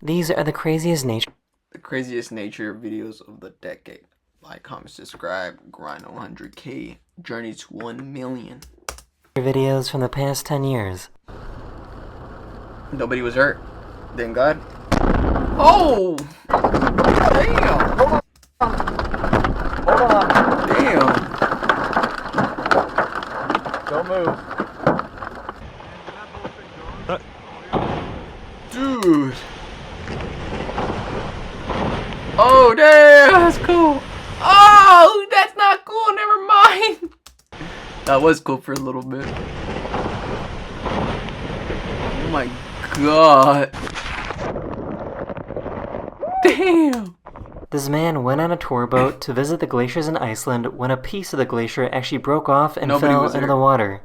These are the craziest nature videos of the decade. Like, comment, subscribe, grind on 100K, journey to 1 million. videos from the past 10 years. Nobody was hurt. Thank God. Oh! Damn! Hold on. Damn. Don't move. Dude. Oh, damn, that's cool. Oh, that's not cool. Never mind. That was cool for a little bit. Oh my God. Damn. This man went on a tour boat to visit the glaciers in Iceland when a piece of the glacier actually broke off and fell into the water.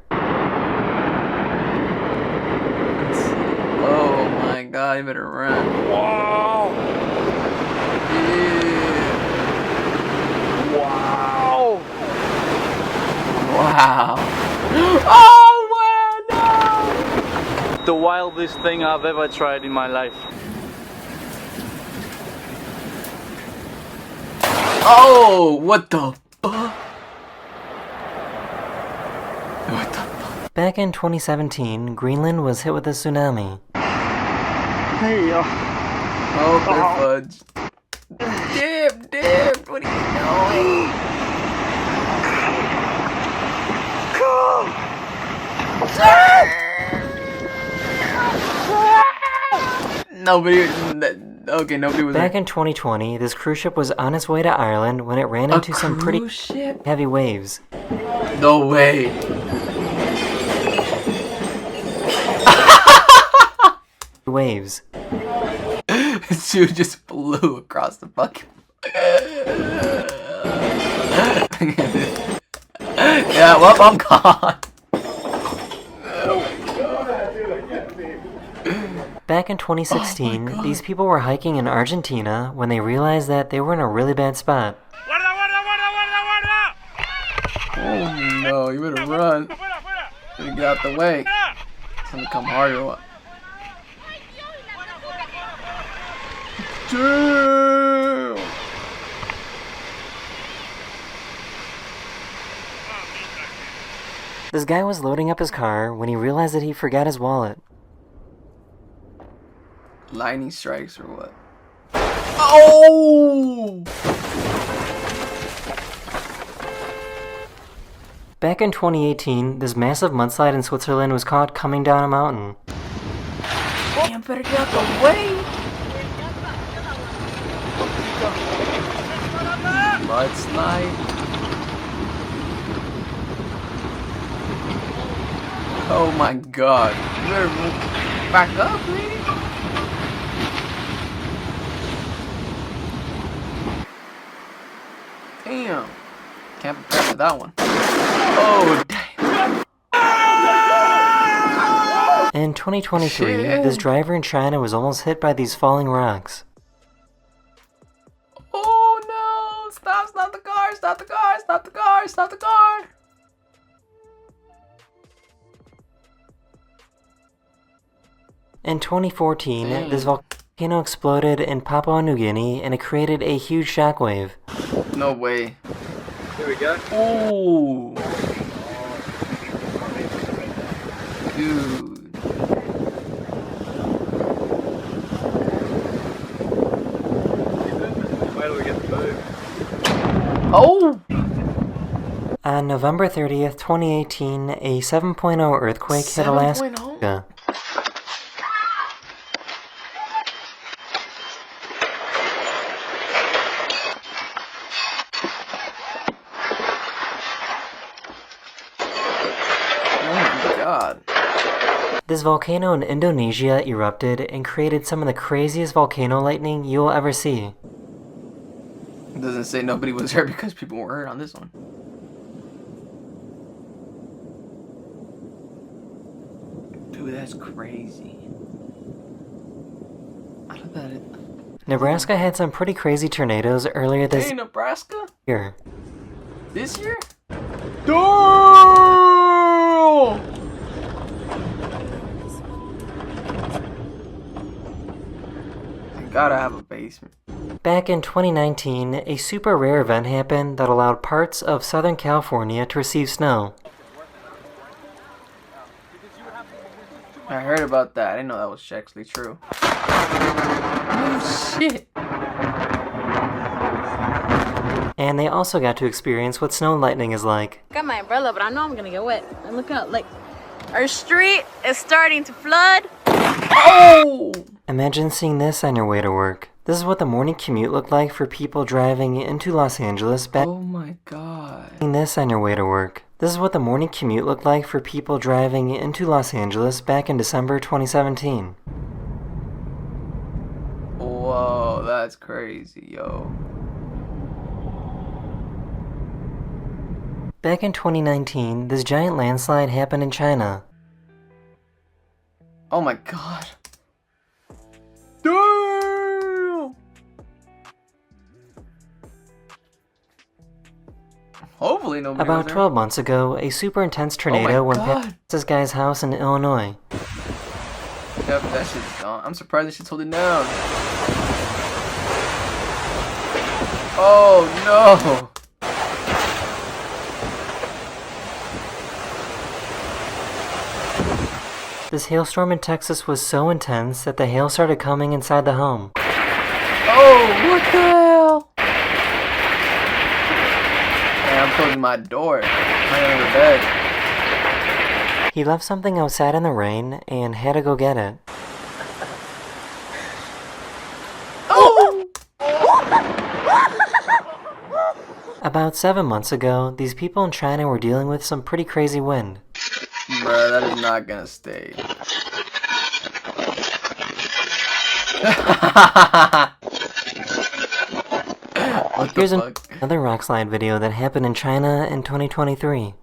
Oh my God, you better run. Wow! Yeah. Wow! Wow. Oh wow, no! The wildest thing I've ever tried in my life. Oh, what the fuck? What the fuck? Back in 2017, Greenland was hit with a tsunami. Hey, Oh, fudge. Dip, what are you doing? Nobody was Back in 2020, this cruise ship was on its way to Ireland when it ran into some pretty heavy waves. No way. Waves. This dude just flew across the fucking. Yeah, well, I'm gone. Back in 2016, these people were hiking in Argentina when they realized that they were in a really bad spot. Oh no, you better run. You get out the way. It's gonna come harder. What? Damn. This guy was loading up his car when he realized that he forgot his wallet. Lightning strikes or what? Oh! Back in 2018, this massive mudslide in Switzerland was caught coming down a mountain. Damn, better get out the way! Mudslide. Oh my God. You better move back up, lady. Damn. Can't prepare for that one. Oh, damn. In 2023, Shit. this driver in China was almost hit by these falling rocks. Oh no! Stop the car! Stop the car! Stop the car! Stop the car! In 2014, this volcano exploded in Papua New Guinea and it created a huge shockwave. No way. here we go. Oh! Dude. Where do we get the move? Oh! On November 30th, 2018, a 7.0 earthquake hit Alaska. 7.0? Oh my God. This volcano in Indonesia erupted and created some of the craziest volcano lightning you will ever see. It doesn't say nobody was hurt because people were hurt on this one. Dude, that's crazy. I don't bet it. Nebraska had some pretty crazy tornadoes earlier this Hey, Nebraska? year. This year? Damn! Gotta have a basement. Back in 2019, a super rare event happened that allowed parts of Southern California to receive snow. I heard about that. I didn't know that was actually true. Oh shit! And they also got to experience what snow lightning is like. Got my umbrella, but I know I'm gonna get wet. And look out, like, our street is starting to flood. Oh! Imagine seeing this on your way to work. This is what the morning commute looked like for people driving into Los Angeles back. Oh my god. Seeing this on your way to work. This is what the morning commute looked like for people driving into Los Angeles back in December 2017. Whoa, that's crazy, yo. Back in 2019, this giant landslide happened in China. Oh my god. Damn! Hopefully nobody was About there. 12 months ago, a super intense tornado went past this guy's house in Illinois. Yep, that shit's gone. I'm surprised that shit's holding down. Oh no! This hailstorm in Texas was so intense that the hail started coming inside the home. Oh, what the hell? Man, I'm closing my door. I'm going to bed. He left something outside in the rain and had to go get it. Oh! About 7 months ago, these people in China were dealing with some pretty crazy wind. Bruh, that is not gonna stay. What the Here's fuck? another rock slide video that happened in China in 2023.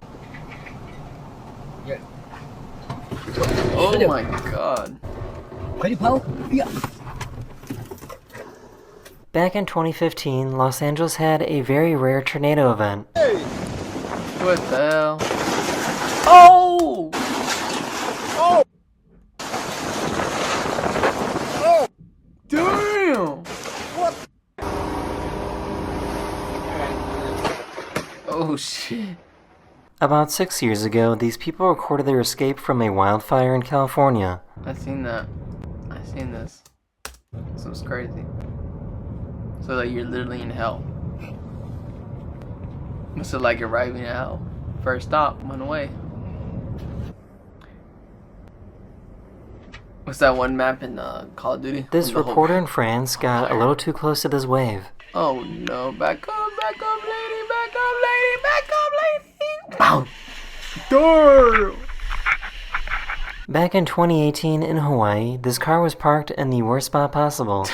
Oh my god. Back in 2015, Los Angeles had a very rare tornado event. What the hell? Oh! Oh! Oh! Damn! What? Oh shit. About 6 years ago, these people recorded their escape from a wildfire in California. I seen that. I seen this. This was crazy. So that you're literally in hell. So like arriving at hell. First stop, went away. What's that one map in Call of Duty? This The whole- reporter in France got a little too close to this wave. Oh no, back up lady, back up lady, back up lady! Bow! Door! Back in 2018 in Hawaii, this car was parked in the worst spot possible.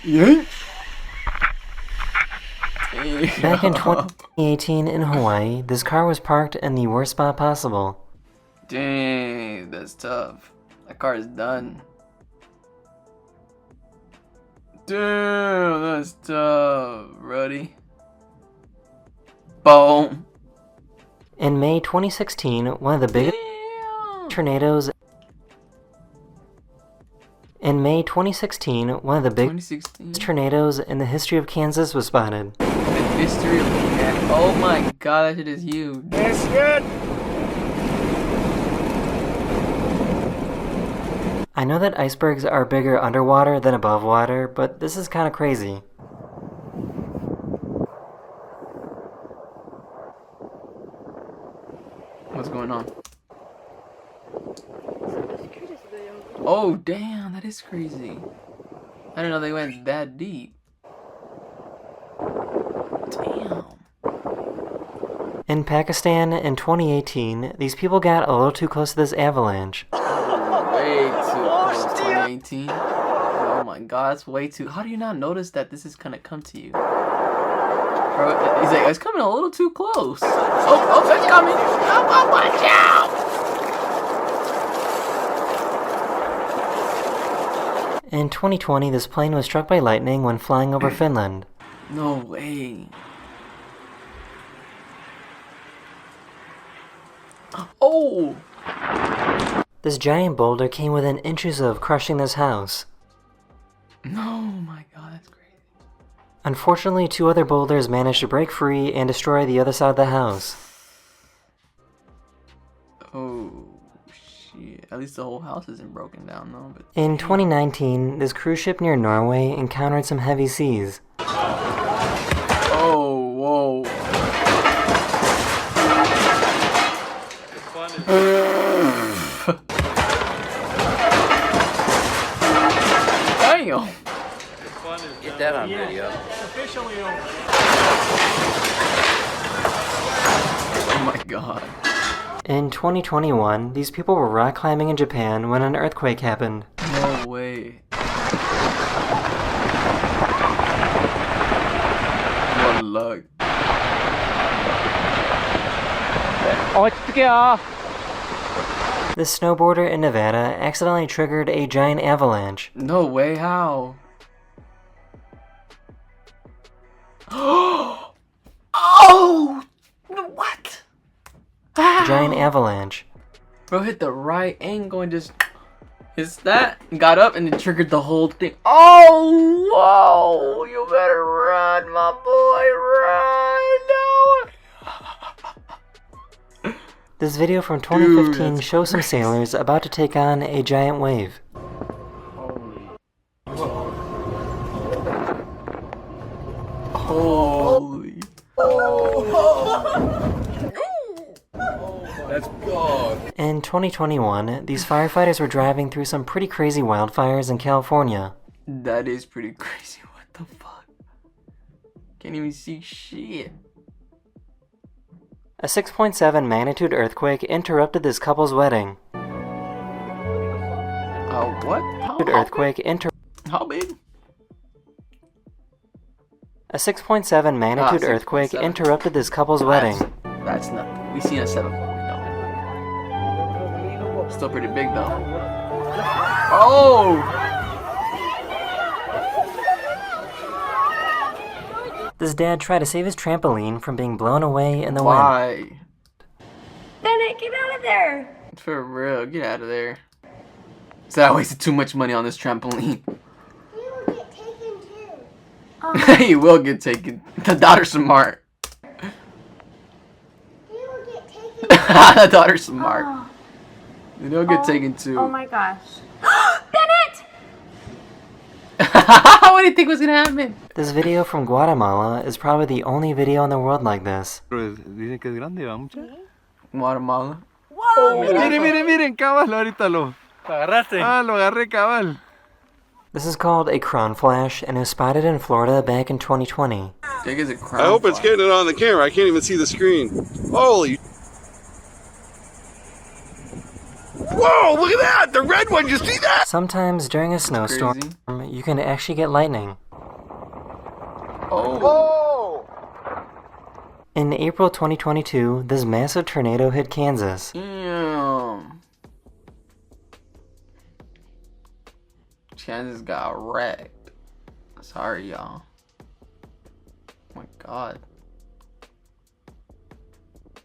Yeah? Back in 2018 in Hawaii, this car was parked in the worst spot possible. Dang, that's tough. That car is done. Damn, that's tough. Ready? Boom. In May 2016, one of the biggest tornadoes. In May 2016, one of the biggest 2016. tornadoes in the history of Kansas was spotted. The history of cat. Oh my god, that shit is huge. That's good. I know that icebergs are bigger underwater than above water, but this is kind of crazy. What's going on? Oh damn, that is crazy. I didn't know they went that deep. Damn. In Pakistan in 2018, these people got a little too close to this avalanche. Way too close. 2018. Oh my god, that's way too. How do you not notice that this is gonna come to you? Bro, he's like, it's coming a little too close. Oh, it's coming. Oh, watch out! In 2020, this plane was struck by lightning when flying over Finland. No way. Oh! This giant boulder came within inches of crushing this house. No, my God, that's crazy. Unfortunately, 2 other boulders managed to break free and destroy the other side of the house. Oh, shit. At least the whole house isn't broken down, though. But In 2019, this cruise ship near Norway encountered some heavy seas. Oh, whoa. Damn. Get that on video. Oh my God. In 2021, these people were rock climbing in Japan when an earthquake happened. No way. What luck. This snowboarder in Nevada accidentally triggered a giant avalanche. No way, how? Oh! What? Giant avalanche. Bro hit the right angle and just hits that, got up and it triggered the whole thing. Oh, whoa! You better run, my boy, run! No. This video from 2015 that's shows some sailors about to take on a giant wave. Holy. That's God. In 2021, these firefighters were driving through some pretty crazy wildfires in California. That is pretty crazy. What the fuck? Can't even see shit. A 6.7 magnitude earthquake interrupted this couple's wedding. What? How big? A 6.7 magnitude earthquake 6.7. interrupted this couple's wedding. That's nothing. We seen a 7.0. We know. Still pretty big though. Oh! This dad tried to save his trampoline from being blown away in the wind. Why? Bennett, get out of there! For real, get out of there. So I wasted too much money on this trampoline. He will get taken. The daughter's smart. The daughter's smart. They'll get taken too. Oh my gosh. Bennett! What do you think was gonna happen? This video from Guatemala is probably the only video in the world like this. Dicen que es grande, ¿va mucha? Guatemala. Miren, miren, miren, cabal, ahorita lo agarraste. Ah, lo agarré, cabal. This is called a crown flash and was spotted in Florida back in 2020. Big as a crown I hope it's fly. getting it on the camera. I can't even see the screen. Holy. Whoa, look at that! The red one, you see that? Sometimes during a snowstorm, Crazy. you can actually get lightning. Oh. Whoa! In April 2022, this massive tornado hit Kansas. Damn. Kansas got wrecked. Sorry, y'all. Oh my God.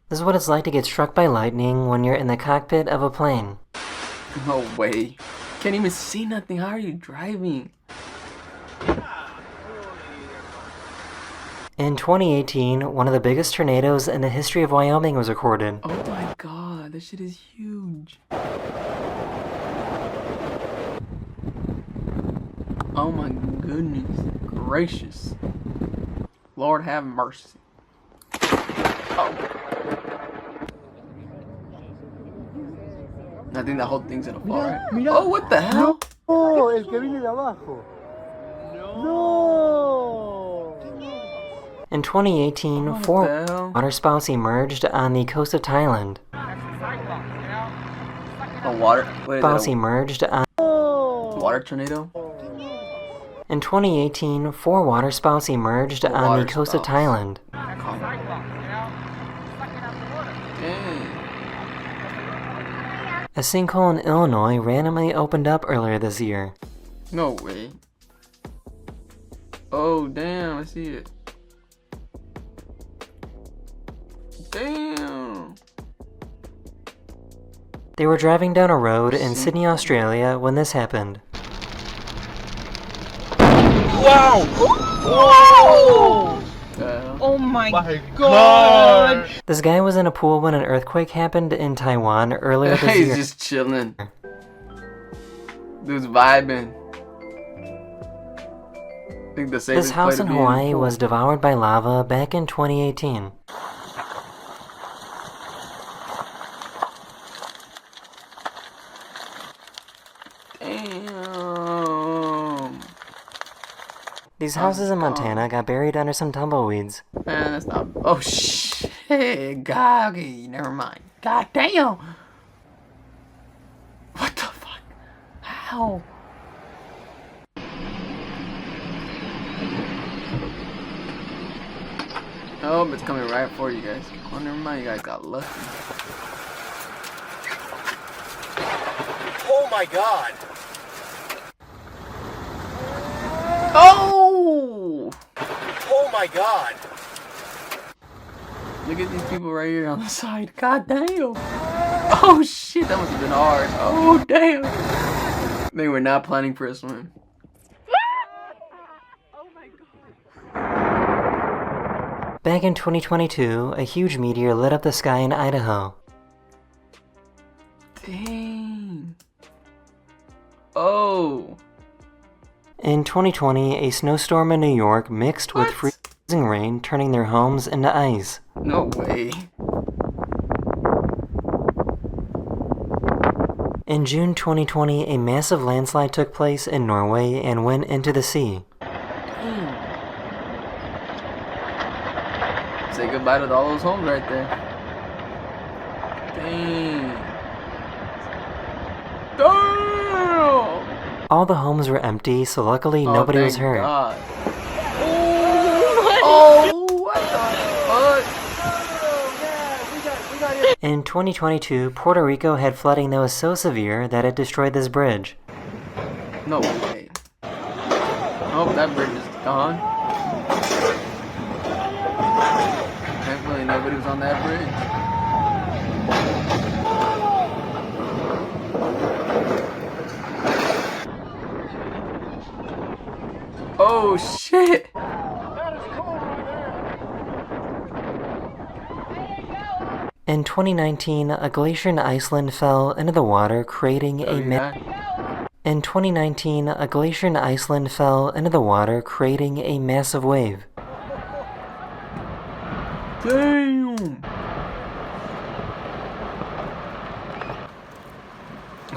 This is what it's like to get struck by lightning when you're in the cockpit of a plane. No way. Can't even see nothing. How are you driving? In 2018, one of the biggest tornadoes in the history of Wyoming was recorded. Oh my God. This shit is huge. Oh my goodness gracious. Lord have mercy. Oh. I think that whole thing's gonna fall, right? Oh, what the hell? Oh, el que viene de abajo. No. In 2018, What four the hell? waterspouts emerged on the coast of Thailand. A water? What is Spouts that? emerged on. A water tornado? In 2018, 4 waterspouts emerged on the coast of waterspouts. Thailand. Dang. A sinkhole in Illinois randomly opened up earlier this year. No way. Oh, damn, I see it. Damn. They were driving down a road in Sydney, Australia when this happened. Wow! Whoa! Oh my god! This guy was in a pool when an earthquake happened in Taiwan earlier this He's year. just chilling. Dude's vibing. I think the safest This house play in to be Hawaii the pool. was devoured by lava back in 2018. Damn. These houses in Montana got buried under some tumbleweeds. Man, that's not. Oh shit. God, okay, never mind. God damn. What the fuck? How? Oh, it's coming right for you guys. Oh, never mind. You guys got lucky. Oh my god. Oh! Oh my god. Look at these people right here on the side. God damn. Oh shit, that must have been hard. Oh damn. They were not planning for a swim. Back in 2022, a huge meteor lit up the sky in Idaho. Dang. Oh. In 2020, a snowstorm in New York mixed with What? freezing rain, turning their homes into ice. No way. In June 2020, a massive landslide took place in Norway and went into the sea. Damn. Say goodbye to all those homes right there. Dang. Damn. All the homes were empty, so luckily nobody was thank hurt. God. Oh, what the fuck? In 2022, Puerto Rico had flooding that was so severe that it destroyed this bridge. No way. Oh, that bridge is gone. Thankfully, nobody was on that bridge. Oh shit! In 2019, a glacier in Iceland fell into the water, creating In 2019, a glacier in Iceland fell into the water, creating a massive wave. Damn!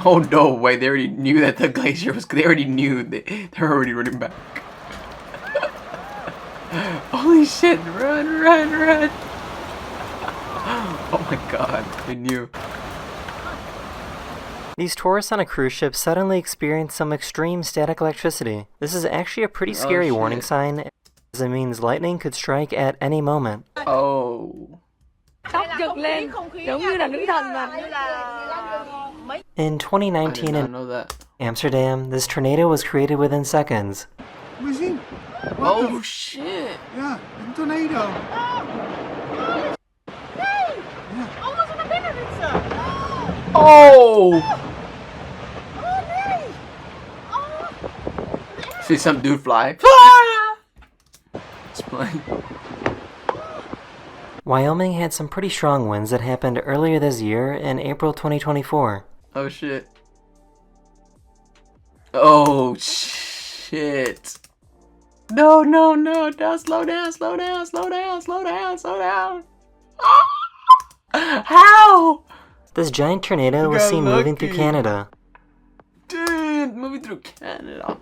Oh no way! They already knew that the glacier was. They already knew. They're already running back. Holy shit! Run, run, run! Oh my god! They knew. These tourists on a cruise ship suddenly experienced some extreme static electricity. This is actually a pretty scary warning sign, as it means lightning could strike at any moment. Oh. In 2019 I in know that. Amsterdam, this tornado was created within seconds. Oh shit! Yeah, een tornado. Oh! See some dude fly. It's playing. Wyoming had some pretty strong winds that happened earlier this year in April 2024. Oh shit. Oh shit. No, no, no, no, slow down, slow down, slow down, slow down, slow down. How? This giant tornado was got seen moving through lucky. Canada. Dude, moving through Canada.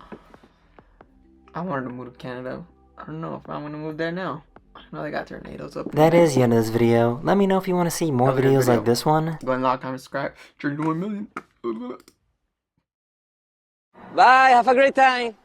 I wanted to move to Canada. I don't know if I'm gonna move there now. I know they got tornadoes up there. That is the end of this video. Let me know if you want to see more Have a good videos video. like this one. Go and like, comment, subscribe. Turn to 1 million. Bye, have a great time.